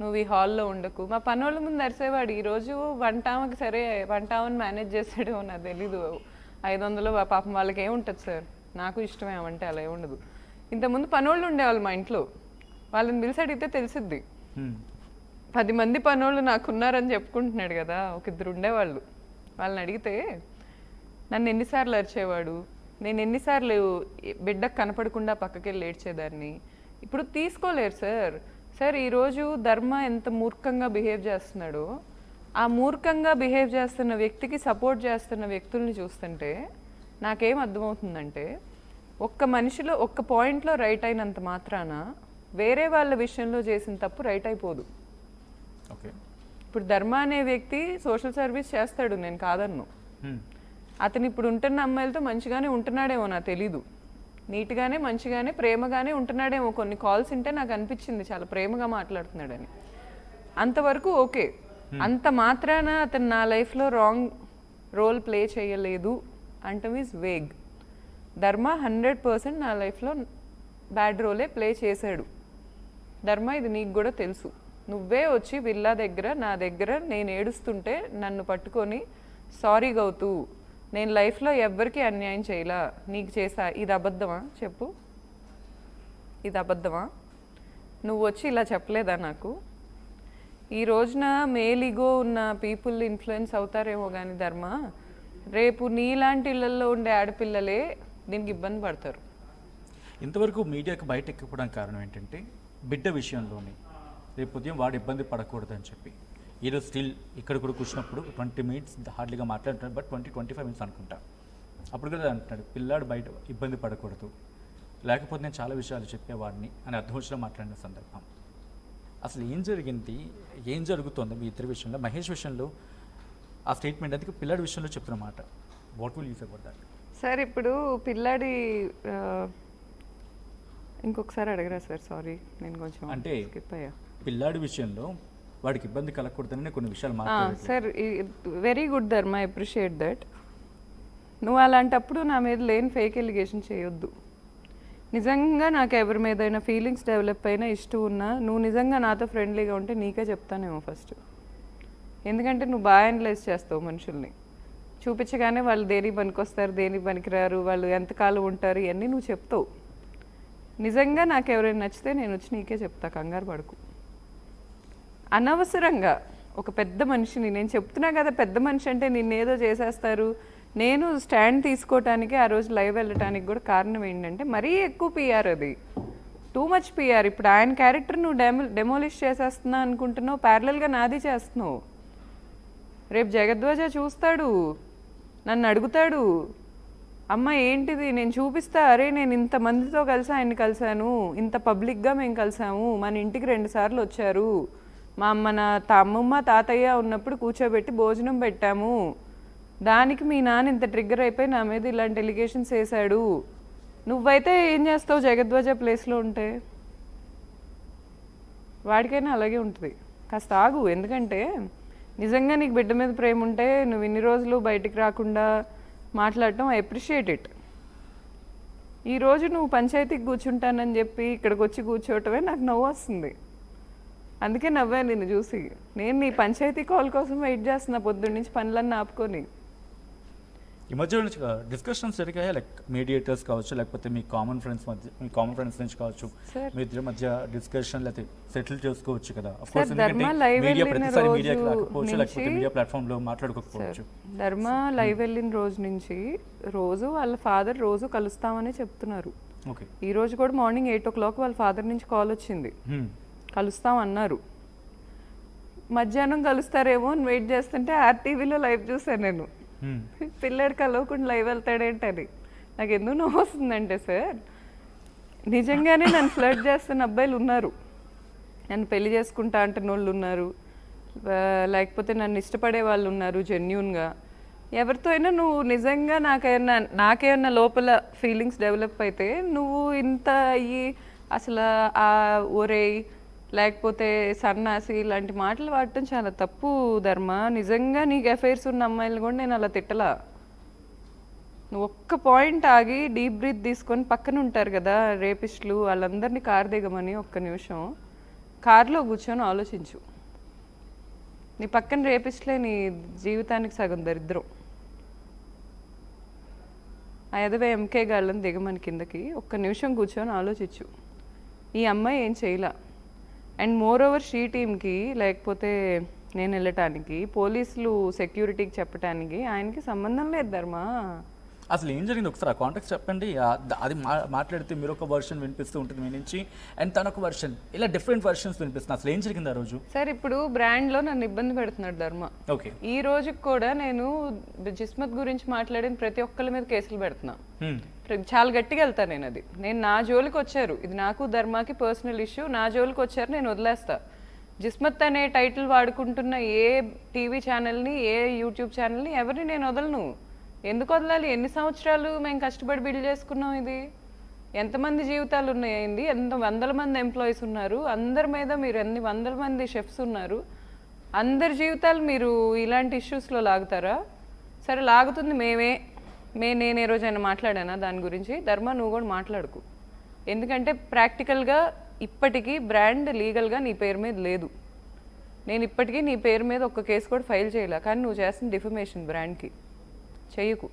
నువ్వు ఈ హాల్లో ఉండకు. మా పనోళ్ళ ముందు అరిసేవాడు. ఈరోజు వంటామకి సరే వంటామని మేనేజ్ చేసాడేమో నాకు తెలీదు. 500 పాపం వాళ్ళకి ఏముంటుంది సార్, నాకు ఇష్టమే అవంటే అలా ఏముండదు. ఇంతకుముందు పనోళ్ళు ఉండేవాళ్ళు మా ఇంట్లో, వాళ్ళని పిలిచి అడిగితే తెలిసిద్ది. 10 మంది పనోళ్ళు నాకున్నారని చెప్పుకుంటున్నాడు కదా, ఒక 2 ఉండేవాళ్ళు. వాళ్ళని అడిగితే నన్ను ఎన్నిసార్లు అరిచేవాడు, నేను ఎన్నిసార్లు బిడ్డకు కనపడకుండా పక్కకి వెళ్ళి ఏడ్చేదాన్ని. ఇప్పుడు తీసుకోలేరు సార్. సార్ ఈరోజు ధర్మ ఎంత మూర్ఖంగా బిహేవ్ చేస్తున్నాడో, ఆ మూర్ఖంగా బిహేవ్ చేస్తున్న వ్యక్తికి సపోర్ట్ చేస్తున్న వ్యక్తుల్ని చూస్తుంటే నాకేం అర్థమవుతుందంటే, ఒక్క మనిషిలో ఒక్క పాయింట్లో రైట్ అయినంత మాత్రాన వేరే వాళ్ళ విషయంలో చేసిన తప్పు రైట్ అయిపోదు. ఓకే, ఇప్పుడు ధర్మ అనే వ్యక్తి సోషల్ సర్వీస్ చేస్తాడు, నేను కాదన్ను. అతను ఇప్పుడు ఉంటున్న అమ్మాయిలతో మంచిగానే ఉంటున్నాడేమో నాకు తెలీదు, నీట్గానే మంచిగానే ప్రేమగానే ఉంటున్నాడేమో. కొన్ని కాల్స్ ఉంటే నాకు అనిపించింది చాలా ప్రేమగా మాట్లాడుతున్నాడని. అంతవరకు ఓకే. అంత మాత్రాన అతను నా లైఫ్లో రాంగ్ రోల్ ప్లే చేయలేదు అంటం ఈజ్ వేగ్. ధర్మ 100% నా లైఫ్లో బ్యాడ్ రోలే ప్లే చేశాడు. ధర్మ ఇది నీకు కూడా తెలుసు. నువ్వే వచ్చి విల్లా దగ్గర నా దగ్గర నేను ఏడుస్తుంటే నన్ను పట్టుకొని సారీ గౌతు, నేను లైఫ్లో ఎవ్వరికీ అన్యాయం చేయలా, నీకు చేసా, ఇది అబద్ధమా చెప్పు, ఇది అబద్ధమా? నువ్వు వచ్చి ఇలా చెప్పలేదా నాకు? ఈ రోజున మేలిగో ఉన్న పీపుల్ ఇన్ఫ్లుయెన్స్ అవుతారేమో కానీ ధర్మ, రేపు నీలాంటి ఇళ్లలో ఉండే ఆడపిల్లలే దీనికి ఇబ్బంది పడతారు. ఇంతవరకు మీడియాకి బయట ఎక్కిపోవడానికి కారణం ఏంటంటే బిడ్డ విషయంలోనే, రేపు ఉదయం వాడు ఇబ్బంది పడకూడదని చెప్పి. ఈరోజు స్టిల్ ఇక్కడ కూడా కూర్చున్నప్పుడు 20 minutes హార్డ్లీగా మాట్లాడుతున్నాడు, బట్ 20-25 minutes అనుకుంటా. అప్పుడు కూడా అంటున్నాడు పిల్లాడు బయట ఇబ్బంది పడకూడదు, లేకపోతే నేను చాలా విషయాలు చెప్పేవాడిని అని అర్థం వచ్చిన మాట్లాడిన సందర్భం. అసలు ఏం జరిగింది, ఏం జరుగుతుంది మీ ఇద్దరి విషయంలో? మహేష్ విషయంలో ఆ స్టేట్మెంట్ అందుకే పిల్లాడి విషయంలో చెప్తున్న మాట, what will you say about that? Sir ఇప్పుడు పిల్లాడి ఇంకొకసారి అడగరా సార్? సారీ, నేను కొంచెం అంటే స్కిప్ అయ్యా. పిల్లాడి విషయంలో వాడికి ఇబ్బంది కలగకూడదని కొన్ని విషయాలు మాట్లాడారు సార్. వెరీ గుడ్ ధర్మ, ఐ అప్రిషియేట్ దట్. నువ్వు అలాంటప్పుడు నా మీద లేని ఫేక్ ఎలిగేషన్ చేయొద్దు. నిజంగా నాకు ఎవరి మీదైనా ఫీలింగ్స్ డెవలప్ అయినా ఇష్టం ఉన్నా, నువ్వు నిజంగా నాతో ఫ్రెండ్లీగా ఉంటే నీకే చెప్తానేమో ఫస్ట్. ఎందుకంటే నువ్వు బాగా అనలైజ్ చేస్తావు మనుషుల్ని, చూపించగానే వాళ్ళు దేనికి పనికొస్తారు, దేనికి పనికిరారు, వాళ్ళు ఎంతకాలం ఉంటారు, ఇవన్నీ నువ్వు చెప్తావు. నిజంగా నాకు ఎవరైనా నచ్చితే నేను వచ్చి నీకే చెప్తా, కంగారు పడకు. అనవసరంగా ఒక పెద్ద మనిషిని, నేను చెప్తున్నా కదా పెద్ద మనిషి అంటే నిన్నేదో చేసేస్తారు. నేను స్టాండ్ తీసుకోవటానికి ఆ రోజు లైవ్ వెళ్ళటానికి కూడా కారణం ఏంటంటే మరీ ఎక్కువ పిఆర్, అది టూ మచ్ పిఆర్. ఇప్పుడు ఆయన క్యారెక్టర్ నువ్వు డెమోలిష్ చేసేస్తున్నా అనుకుంటున్నావు, ప్యారలల్గా నాది చేస్తున్నావు. రేపు జగద్వాజ చూస్తాడు, నన్ను అడుగుతాడు, అమ్మ ఏంటిది, నేను చూపిస్తా, అరే నేను ఇంతమందితో కలిసి ఆయన్ని కలిశాను, ఇంత పబ్లిక్గా మేము కలిసాము, మన ఇంటికి 2 సార్లు వచ్చారు, మా అమ్మమ్మ తాతయ్య ఉన్నప్పుడు కూర్చోబెట్టి భోజనం పెట్టాము, దానికి మీ నాన్న ఇంత ట్రిగ్గర్ అయిపోయి నా మీద ఇలాంటి ఎలిగేషన్స్ వేశాడు. నువ్వైతే ఏం చేస్తావు జగద్వాజ ప్లేస్లో ఉంటే? వాడికైనా అలాగే ఉంటుంది. కాస్త ఆగు, ఎందుకంటే నిజంగా నీకు బిడ్డ మీద ప్రేమ ఉంటే నువ్వు ఇన్ని రోజులు బయటికి రాకుండా మాట్లాడటం ఐ అప్రిషియేట్ ఇట్. ఈరోజు నువ్వు పంచాయతీకి కూర్చుంటానని చెప్పి ఇక్కడికి వచ్చి కూర్చోవటమే నాకు నవ్వు వస్తుంది. అందుకే నవ్వాను నిన్ను చూసి. నేను నీ పంచాయతీ కాల్ కోసం వెయిట్ చేస్తున్నా పొద్దున్న నుంచి పనులన్నీ ఆపుకొని. ఈ మధ్య డిస్కషన్స్ జరిగాయా, లైక్ మీడియేటర్స్ కావచ్చు, లేకపోతే మీ కామన్ ఫ్రెండ్స్ నుంచి కావచ్చు, మీ ఇద్దరి మధ్య డిస్కషన్ లేకపోతే సెటిల్ చేసుకోవచ్చు కదా? మీడియా ప్రతిసారి మీడియాకి రాకపోవచ్చు, లేకపోతే మీడియా ప్లాట్ఫామ్ లో మాట్లాడుకోకపోవచ్చు. ధర్మ లైవ్ వెళ్ళిన రోజు నుంచి రోజు వాళ్ళ ఫాదర్ రోజు కలుస్తామని చెప్తున్నారు. ఈ రోజు కూడా మార్నింగ్ 8 o'clock వాళ్ళ ఫాదర్ నుంచి కాల్ వచ్చింది, కలుస్తాం అన్నారు. మధ్యాహ్నం కలుస్తారేమో అని వెయిట్ చేస్తుంటే ఆర్టీవీలో లైవ్ చూసాను నేను. పిల్లాడు కలవకుండా లైవ్ వెళ్తాడేంటని నాకు ఎందుకు నవ్వు వస్తుందంటే, సార్ నిజంగానే నన్ను ఫ్లర్ట్ చేస్తున్న అబ్బాయిలు ఉన్నారు, నన్ను పెళ్లి చేసుకుంటా అంటున్న వాళ్ళు ఉన్నారు, లేకపోతే నన్ను ఇష్టపడే వాళ్ళు ఉన్నారు జెన్యూన్గా. ఎవరితో అయినా నువ్వు నిజంగా నాకేమన్నా లోపల ఫీలింగ్స్ డెవలప్ అయితే నువ్వు ఇంత అయ్యి అసలు ఆ ఒరే లేకపోతే సన్నాసి ఇలాంటి మాటలు వాడటం చాలా తప్పు ధర్మ. నిజంగా నీకు అఫైర్స్ ఉన్న అమ్మాయిలు కూడా నేను అలా తిట్టలా. నువ్వు ఒక్క పాయింట్ ఆగి డీప్ బ్రీత్ తీసుకొని పక్కన ఉంటారు కదా రేపిస్టులు, వాళ్ళందరినీ కారు దిగమని ఒక్క నిమిషం కారులో కూర్చొని ఆలోచించు. నీ పక్కన రేపిస్ట్లే నీ జీవితానికి సగం దరిద్రం. ఆ ఎదవే ఎంకే గాళ్ళని దిగమని కిందకి ఒక్క నిమిషం కూర్చొని ఆలోచించు. ఈ అమ్మాయి ఏం చేయలా. అండ్ మోర్ ఓవర్ షీ టీమ్కి లేకపోతే నేను వెళ్ళటానికి, పోలీసులు సెక్యూరిటీకి చెప్పడానికి ఆయనకి సంబంధం లేదు ధర్మ. అసలు ఏం జరిగింది ఒకసారి ఆ కాంటాక్ట్ చెప్పండి. అది మాట్లాడితే మీరు ఒక వర్షన్ వినిపిస్తూ ఉంటుంది మీ నుంచి, అండ్ తనొక వర్షన్, ఇలా డిఫరెంట్ వర్షన్స్ వినిపిస్తుంది. అసలు ఏం జరిగింది ఆ రోజు? సార్ ఇప్పుడు బ్రాండ్లో నన్ను ఇబ్బంది పెడుతున్నాడు ధర్మ. ఓకే, ఈ రోజుకి కూడా నేను జిస్మత్ గురించి మాట్లాడిన ప్రతి ఒక్కరి మీద కేసులు పెడుతున్నా. చాలా గట్టిగా వెళ్తాను నేను. అది నేను నా జోలికి వచ్చారు, ఇది నాకు ధర్మాకి పర్సనల్ ఇష్యూ, నా జోలికి వచ్చారు, నేను వదిలేస్తా. జిస్మత్ అనే టైటిల్ వాడుకుంటున్న ఏ టీవీ ఛానల్ని, ఏ యూట్యూబ్ ఛానల్ని, ఎవరిని నేను వదలను. ఎందుకు వదలాలి? ఎన్ని సంవత్సరాలు మేము కష్టపడి బిల్డ్ చేసుకున్నాం. ఇది ఎంతమంది జీవితాలు ఉన్నాయండి, ఎంత వందల మంది ఎంప్లాయీస్ ఉన్నారు, అందరి మీద మీరు ఎన్ని వందల మంది షెఫ్స్ ఉన్నారు, అందరి జీవితాలు మీరు ఇలాంటి ఇష్యూస్లో లాగుతారా? సరే లాగుతుంది నేను ఏ రోజైనా మాట్లాడానా దాని గురించి? ధర్మ నువ్వు కూడా మాట్లాడుకు. ఎందుకంటే ప్రాక్టికల్గా ఇప్పటికీ బ్రాండ్ లీగల్గా నీ పేరు మీద లేదు. నేను ఇప్పటికీ నీ పేరు మీద ఒక్క కేసు కూడా ఫైల్ చేయలే. కానీ నువ్వు చేస్తున్న డిఫమేషన్ బ్రాండ్కి చెయ్యకు.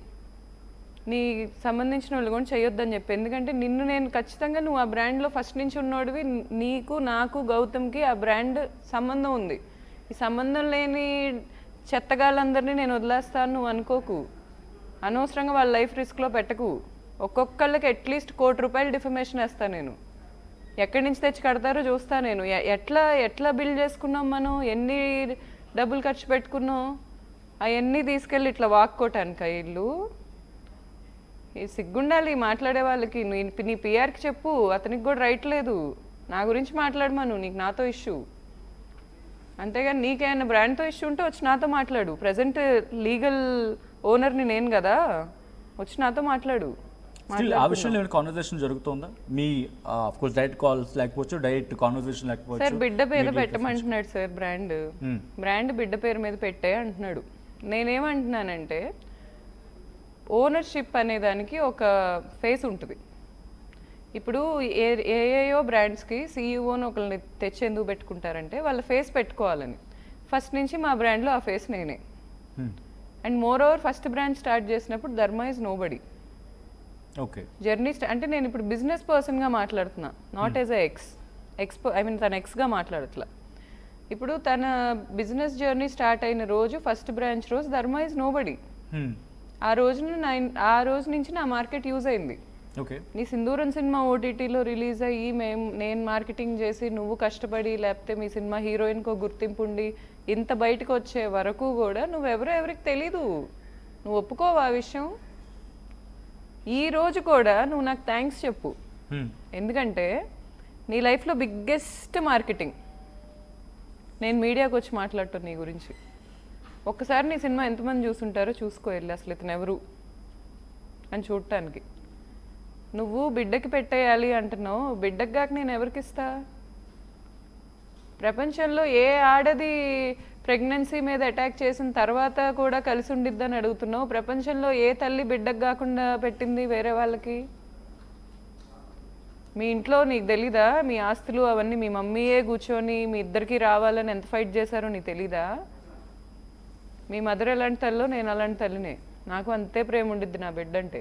నీ సంబంధించిన వాళ్ళు కూడా చేయొద్దని చెప్పి. ఎందుకంటే నిన్ను నేను ఖచ్చితంగా, నువ్వు ఆ బ్రాండ్లో ఫస్ట్ నుంచి ఉన్నోడివి, నీకు నాకు గౌతమ్కి ఆ బ్రాండ్ సంబంధం ఉంది. ఈ సంబంధం లేని చెత్తగాళ్ళందరినీ నేను వదిలేస్తాను నువ్వు అనుకోకు. అనవసరంగా వాళ్ళ లైఫ్ రిస్క్లో పెట్టకు. ఒక్కొక్కళ్ళకి అట్లీస్ట్ ₹1 కోటి డిఫమేషన్ వేస్తాను నేను. ఎక్కడి నుంచి తెచ్చి కడతారో చూస్తా నేను. ఎట్లా బిల్డ్ చేసుకున్నాం మనం, ఎన్ని డబ్బులు ఖర్చు పెట్టుకున్నాం, అవన్నీ తీసుకెళ్ళి ఇట్లా వాక్కోటానికి ఇల్లు. ఈ సిగ్గుండాలి మాట్లాడే వాళ్ళకి. నీ పిఆర్కి చెప్పు, అతనికి కూడా రైట్ లేదు. నా గురించి మాట్లాడమను, నీకు నాతో ఇష్యూ. అంతేగాని నీకేమైనా బ్రాండ్తో ఇష్యూ ఉంటే వచ్చి నాతో మాట్లాడు. ప్రజెంట్ లీగల్ ఓనర్ని నేను కదా, వచ్చి నాతో మాట్లాడు. ఆ విషయంలో ఏమైనా కాన్వర్సేషన్ జరుగుతుందా? మీ ఆఫ్ కోర్స్ డైరెక్ట్ కాల్స్ లేకపోవచ్చు, డైరెక్ట్ కాన్వర్సేషన్ లేకపోవచ్చు. సార్ బిడ్డ పేరు పెట్టమంటున్నాడు సార్. బ్రాండ్ బిడ్డ పేరు మీద పెట్టే అంటున్నాడు. నేనేమంటున్నానంటే ఓనర్షిప్ అనే దానికి ఒక ఫేస్ ఉంటుంది. ఇప్పుడు ఏయో బ్రాండ్స్కి సీఈఓని ఒకరిని తెచ్చి ఎందుకు పెట్టుకుంటారంటే వాళ్ళ ఫేస్ పెట్టుకోవాలని. ఫస్ట్ నుంచి మా బ్రాండ్లో ఆ ఫేస్ నేనే. And more over first brand start చేసినప్పుడు ధర్మ ఈజ్ నోబడి. ఓకే, జర్నీ అంటే నేను ఇప్పుడు బిజినెస్ పర్సన్గా మాట్లాడుతున్నా, నాట్ యాజ్ తన ఎక్స్గా మాట్లాడట్లా. ఇప్పుడు తన బిజినెస్ జర్నీ స్టార్ట్ అయిన రోజు, ఫస్ట్ బ్రాంచ్ రోజు, ధర్మ ఈజ్ నోబడి. ఆ రోజు నుంచి నా మార్కెట్ యూజ్ అయింది. నీ సింధూరం సినిమా ఓటీటీలో రిలీజ్ అయ్యి నేను మార్కెటింగ్ చేసి, నువ్వు కష్టపడి, లేకపోతే మీ సినిమా హీరోయిన్కో గుర్తింపు ఉండి ఇంత బయటకు వచ్చే వరకు కూడా ఎవరికి తెలీదు. నువ్వు ఒప్పుకోవా ఆ విషయం? ఈ రోజు కూడా నువ్వు నాకు థ్యాంక్స్ చెప్పు. ఎందుకంటే నీ లైఫ్లో బిగ్గెస్ట్ మార్కెటింగ్. నేను మీడియాకి వచ్చి మాట్లాడతాను నీ గురించి. ఒక్కసారి నీ సినిమా ఎంతమంది చూసుంటారో చూసుకో వెళ్ళి, అసలు ఇతను ఎవరు అని చూడటానికి. నువ్వు బిడ్డకి పెట్టేయాలి అంటున్నావు, బిడ్డకి కాక నేను ఎవరికి ఇస్తా? ప్రపంచంలో ఏ ఆడది ప్రెగ్నెన్సీ మీద అటాక్ చేసిన తర్వాత కూడా కలిసి ఉండిద్దని అడుగుతున్నావు. ప్రపంచంలో ఏ తల్లి బిడ్డకు కాకుండా పెట్టింది వేరే వాళ్ళకి? మీ ఇంట్లో నీకు తెలీదా? మీ ఆస్తులు అవన్నీ మీ మమ్మీయే కూర్చొని మీ ఇద్దరికి రావాలని ఎంత ఫైట్ చేశారో నీకు తెలీదా? మీ మదర్ ఎలాంటి తల్లో, నేను అలాంటి తల్లినే. నాకు అంతే ప్రేమ ఉండిద్ది నా బిడ్డ అంటే.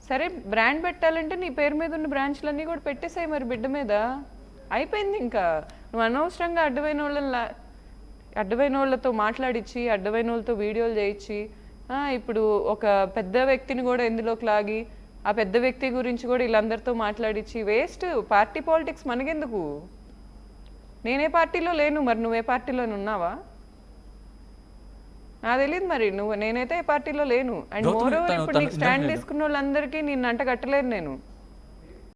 సరే బ్రాండ్ పెట్టాలంటే నీ పేరు మీద ఉన్న బ్రాంచ్లన్నీ కూడా పెట్టేసాయి మరి బిడ్డ మీద. అయిపోయింది ఇంకా. నువ్వు అనవసరంగా అడ్డమైన వాళ్ళతో మాట్లాడించి, అడ్డమైన వాళ్ళతో వీడియోలు చేయించి, ఇప్పుడు ఒక పెద్ద వ్యక్తిని కూడా ఇందులోకి లాగి, ఆ పెద్ద వ్యక్తి గురించి కూడా వీళ్ళందరితో మాట్లాడించి వేస్ట్. పార్టీ పాలిటిక్స్ మనకెందుకు? నేనే పార్టీలో లేను, మరి నువ్వే పార్టీలో ఉన్నావా? నాకు తెలియదు మరి. నేనైతే ఏ పార్టీలో లేను. అండ్ మోర్ ఓవర్ ఇప్పుడు నీకు స్టాండ్ తీసుకున్న వాళ్ళందరికీ నిన్ను అంట కట్టలేదు నేను.